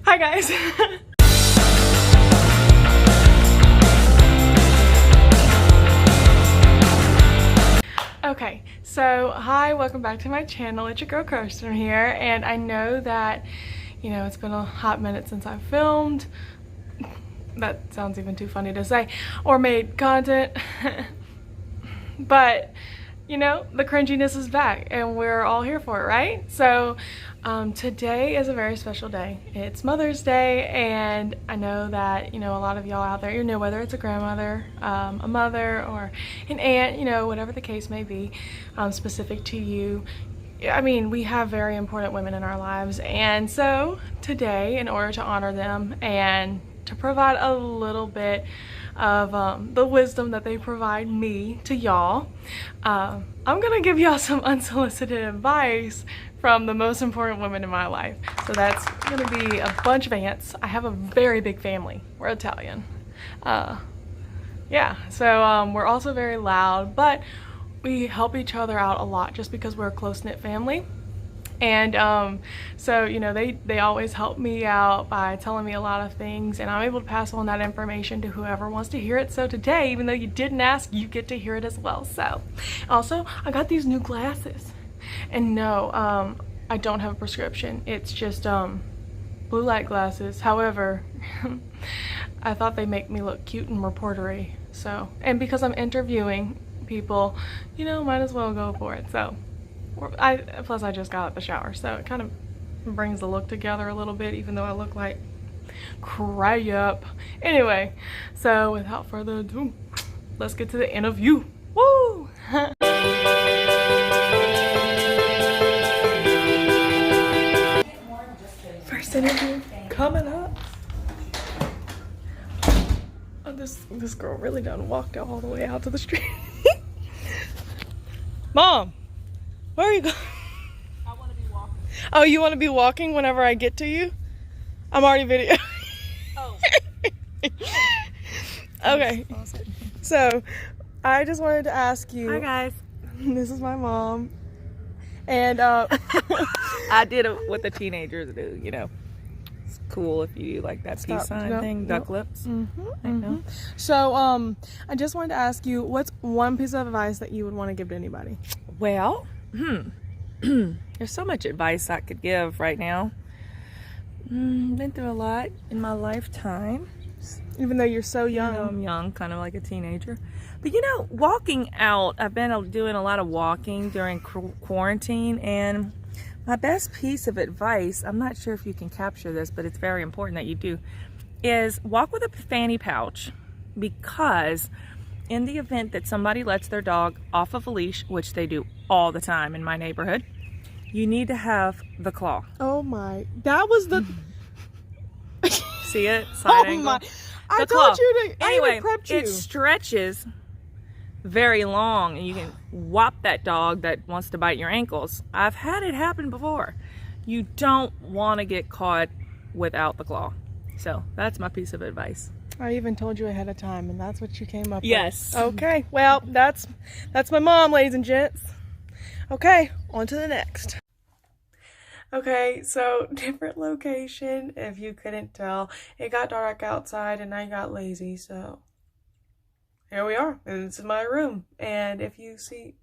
Hi guys. Okay, so hi, welcome back to my channel. It's your girl Kirsten here, and I know that, you know, it's been a hot minute since I've filmed. That sounds even too funny to say, or made content. But you know, the cringiness is back and we're all here for it, right? So today is a very special day. It's Mother's Day, and I know that, you know, a lot of y'all out there, you know, whether it's a grandmother, a mother, or an aunt, you know, whatever the case may be, specific to you. I mean, we have very important women in our lives, and so today, in order to honor them and to provide a little bit of the wisdom that they provide me to y'all, I'm gonna give y'all some unsolicited advice from the most important women in my life. So that's gonna be a bunch of aunts. I have a very big family. We're Italian. Yeah, so we're also very loud, but we help each other out a lot just because we're a close-knit family. And so, you know, they always help me out by telling me a lot of things, and I'm able to pass on that information to whoever wants to hear it. So today, even though you didn't ask, you get to hear it as well. So also, I got these new glasses, and no, I don't have a prescription. It's just blue light glasses. However, I thought they make me look cute and reportery. So, and because I'm interviewing people, you know, might as well go for it. So plus I just got out of the shower, so it kind of brings the look together a little bit, even though I look like crap. Anyway, so without further ado, let's get to the interview. Woo! First interview coming up. Oh, this girl really done walked all the way out to the street. Mom! Where are you going? I want to be walking. Oh, you want to be walking whenever I get to you? I'm already videoing. Oh. Okay. Awesome. So, I just wanted to ask you. Hi guys. This is my mom. And I did what the teenagers do, you know. It's cool if you do like that peace sign thing, duck lips. I know. So, I just wanted to ask you, what's one piece of advice that you would want to give to anybody? Well, there's so much advice I could give right now. Been through a lot in my lifetime. Even though you're so young. You know, I'm young, kind of like a teenager. But you know, walking out, I've been doing a lot of walking during quarantine, and my best piece of advice, I'm not sure if you can capture this, but it's very important that you do, is walk with a fanny pouch, because in the event that somebody lets their dog off of a leash, which they do all the time in my neighborhood, you need to have the claw. Oh my, that was the... See it? Side angle. My, I the told claw. you to, anyway, I even prepped you. It stretches very long, and you can whop that dog that wants to bite your ankles. I've had it happen before. You don't want to get caught without the claw. So that's my piece of advice. I even told you ahead of time, and that's what you came up Yes. with. Okay, well, that's my mom, ladies and gents. Okay, on to the next. Okay, so different location, if you couldn't tell. It got dark outside, and I got lazy, so here we are. This is my room, and if you see,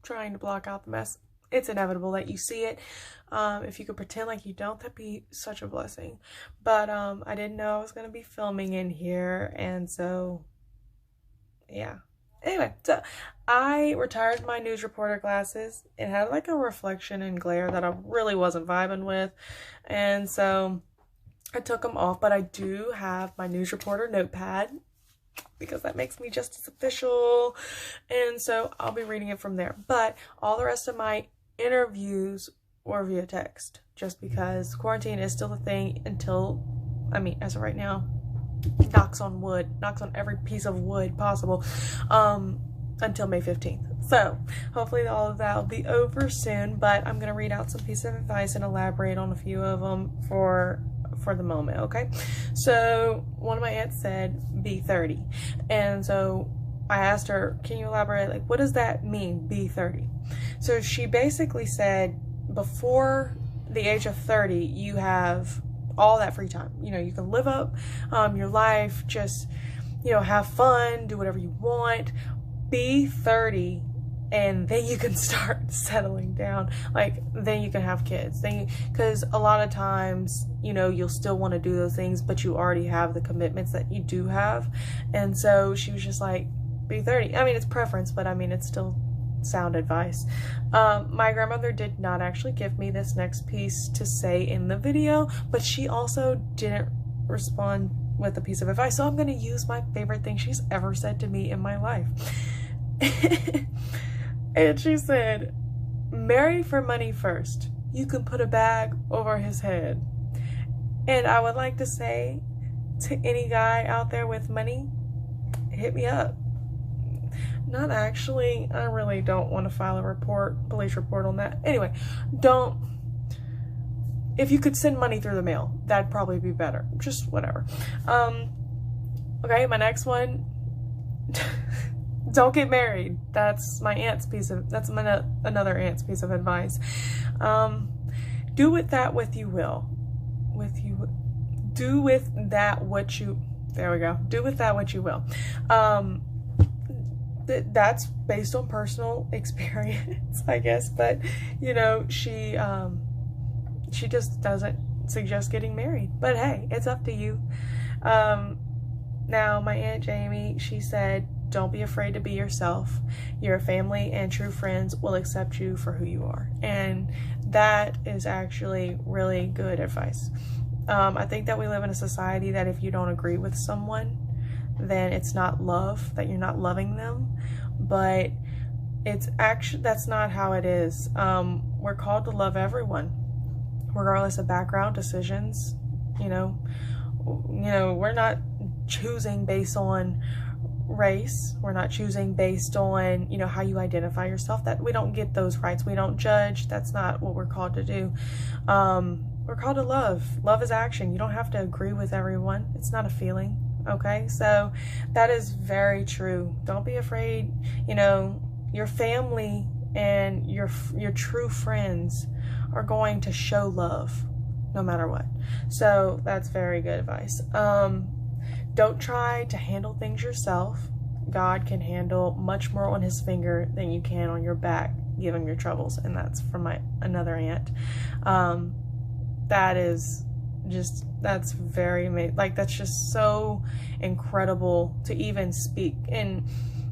trying to block out the mess, it's inevitable that you see it. If you could pretend like you don't, that'd be such a blessing. But I didn't know I was going to be filming in here, and so, yeah. Anyway, so I retired my news reporter glasses. It had like a reflection and glare that I really wasn't vibing with, and so I took them off. But I do have my news reporter notepad, because that makes me just as official, and so I'll be reading it from there. But all the rest of my interviews were via text, just because quarantine is still a thing until, I mean, as of right now, knocks on every piece of wood possible, until May 15th. So hopefully all of that will be over soon, but I'm gonna read out some pieces of advice and elaborate on a few of them for the moment. Okay, so one of my aunts said be 30, and so I asked her, can you elaborate, like, what does that mean, be 30? So she basically said before the age of 30 you have all that free time. You know, you can live up your life, just, you know, have fun, do whatever you want, be 30, and then you can start settling down. Like, then you can have kids. Because a lot of times, you know, you'll still want to do those things, but you already have the commitments that you do have. And so she was just like, be 30. I mean, it's preference, but I mean, it's still sound advice. My grandmother did not actually give me this next piece to say in the video, but she also didn't respond with a piece of advice. So I'm going to use my favorite thing she's ever said to me in my life. And she said, marry for money first. You can put a bag over his head. And I would like to say to any guy out there with money, hit me up. Not actually. I really don't want to file a police report on that. Anyway, if you could send money through the mail, that'd probably be better. Just whatever. Okay, my next one. Don't get married. That's my aunt's another aunt's piece of advice. Do with that what you will. Do with that what you will. That's based on personal experience, I guess, but you know, she just doesn't suggest getting married, but hey, it's up to you. Now my Aunt Jamie, she said, don't be afraid to be yourself. Your family and true friends will accept you for who you are. And that is actually really good advice. I think that we live in a society that if you don't agree with someone, then it's not love, that you're not loving them. But it's actually, that's not how it is. We're called to love everyone, regardless of background, decisions. You know, we're not choosing based on race. We're not choosing based on, you know, how you identify yourself. That we don't get those rights. We don't judge. That's not what we're called to do. We're called to love. Love is action. You don't have to agree with everyone. It's not a feeling. Okay, so that is very true. Don't be afraid. You know, your family and your true friends are going to show love no matter what. So that's very good advice. Don't try to handle things yourself. God can handle much more on his finger than you can on your back, giving your troubles. And that's from another aunt. That's very amazing. Like, that's just so incredible to even speak. And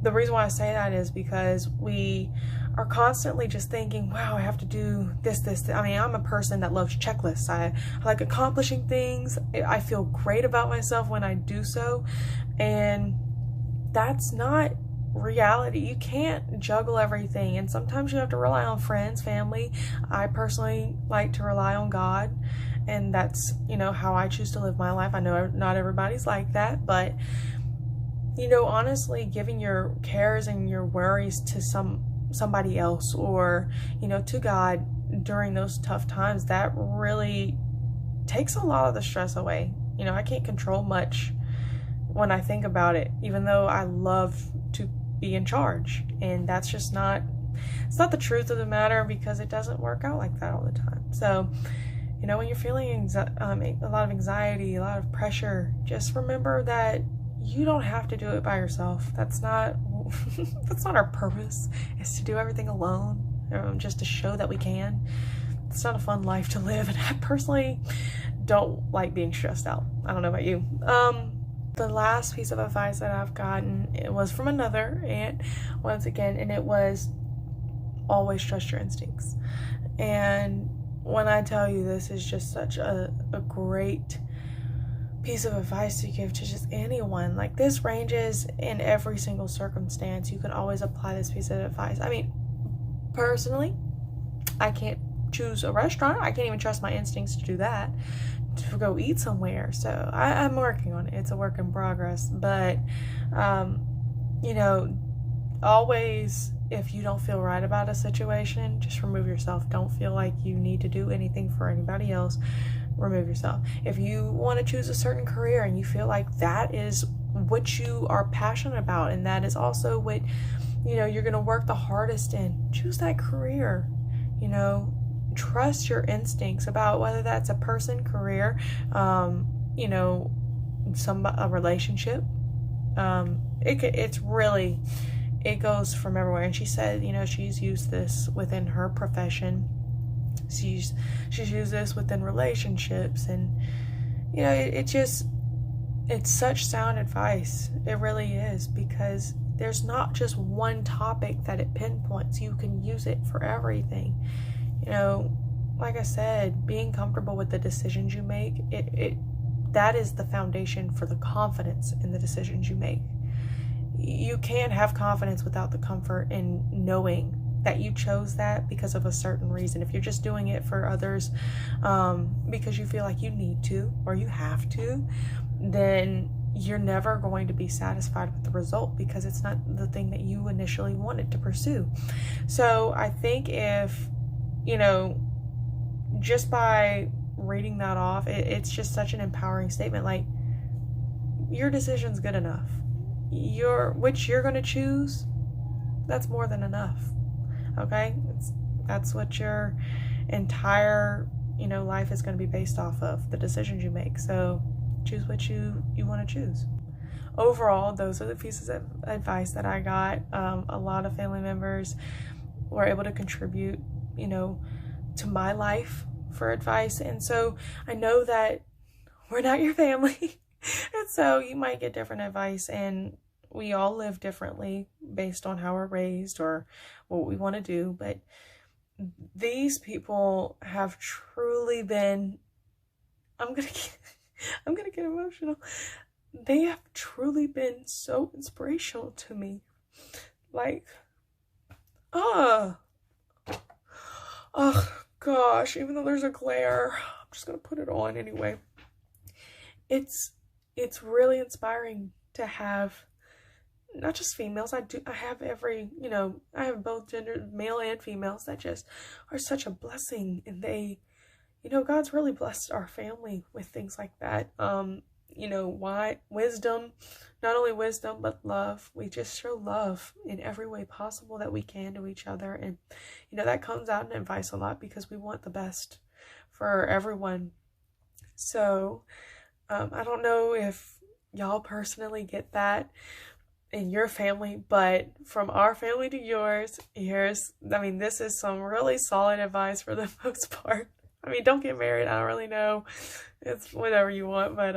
the reason why I say that is because we are constantly just thinking, wow, I have to do this. I mean, I'm a person that loves checklists. I like accomplishing things. I feel great about myself when I do so. And that's not reality. You can't juggle everything. And sometimes you have to rely on friends, family. I personally like to rely on God. And that's, you know, how I choose to live my life. I know not everybody's like that, but, you know, honestly, giving your cares and your worries to somebody else, or, you know, to God during those tough times, that really takes a lot of the stress away. You know, I can't control much when I think about it, even though I love to be in charge. And that's just it's not the truth of the matter, because it doesn't work out like that all the time. So, you know, when you're feeling a lot of anxiety, a lot of pressure, just remember that you don't have to do it by yourself. That's not our purpose, is to do everything alone, just to show that we can. It's not a fun life to live, and I personally don't like being stressed out. I don't know about you. The last piece of advice that I've gotten, it was from another aunt, once again, and it was always trust your instincts. And when I tell you, this is just such a great piece of advice to give to just anyone. Like, this ranges in every single circumstance. You can always apply this piece of advice. I mean, personally, I can't choose a restaurant. I can't even trust my instincts to do that, to go eat somewhere. So I'm working on it. It's a work in progress. But, you know, always, if you don't feel right about a situation, just remove yourself. Don't feel like you need to do anything for anybody else. Remove yourself. If you want to choose a certain career and you feel like that is what you are passionate about, and that is also what, you know, you're going to work the hardest in, choose that career. You know, trust your instincts about whether that's a person, career, you know, a relationship. It's really, it goes from everywhere. And she said, you know, she's used this within her profession. She's used this within relationships, and you know, it's such sound advice. It really is, because there's not just one topic that it pinpoints. You can use it for everything. You know, like I said, being comfortable with the decisions you make, that is the foundation for the confidence in the decisions you make. You can't have confidence without the comfort in knowing that you chose that because of a certain reason. If you're just doing it for others because you feel like you need to or you have to, then you're never going to be satisfied with the result, because it's not the thing that you initially wanted to pursue. So I think if, you know, just by reading that off, it's just such an empowering statement. Like, your decision's good enough. Which you're going to choose, that's more than enough. Okay? That's what your entire, you know, life is going to be based off of, the decisions you make. So choose what you want to choose. Overall, those are the pieces of advice that I got. A lot of family members were able to contribute, you know, to my life for advice. And so I know that we're not your family. And so you might get different advice, and we all live differently based on how we're raised or what we want to do. But these people have truly been, I'm gonna get emotional. They have truly been so inspirational to me. Like, oh gosh, even though there's a glare, I'm just gonna put it on anyway. It's really inspiring to have not just females. I have every, you know, I have both gender, male and females, that just are such a blessing. And they, you know, God's really blessed our family with things like that. You know, wisdom, not only wisdom, but love. We just show love in every way possible that we can to each other. And, you know, that comes out in advice a lot, because we want the best for everyone. So, I don't know if y'all personally get that in your family, but from our family to yours, this is some really solid advice for the most part. I mean, don't get married. I don't really know. It's whatever you want. But,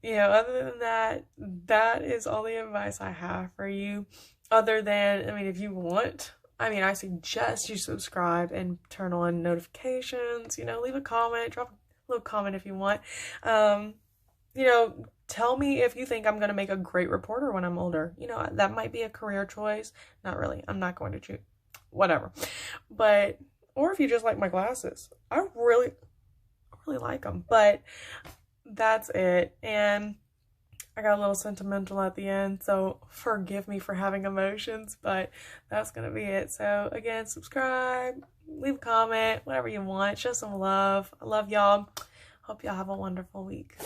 you know, other than that, that is all the advice I have for you. Other than, I mean, if you want, I suggest you subscribe and turn on notifications, you know, leave a comment, drop a little comment if you want. You know, tell me if you think I'm going to make a great reporter when I'm older. You know, that might be a career choice. Not really. I'm not going to choose. Whatever. But, or if you just like my glasses. I really like them. But that's it. And I got a little sentimental at the end, so forgive me for having emotions, but that's going to be it. So again, subscribe, leave a comment, whatever you want. Show some love. I love y'all. Hope y'all have a wonderful week.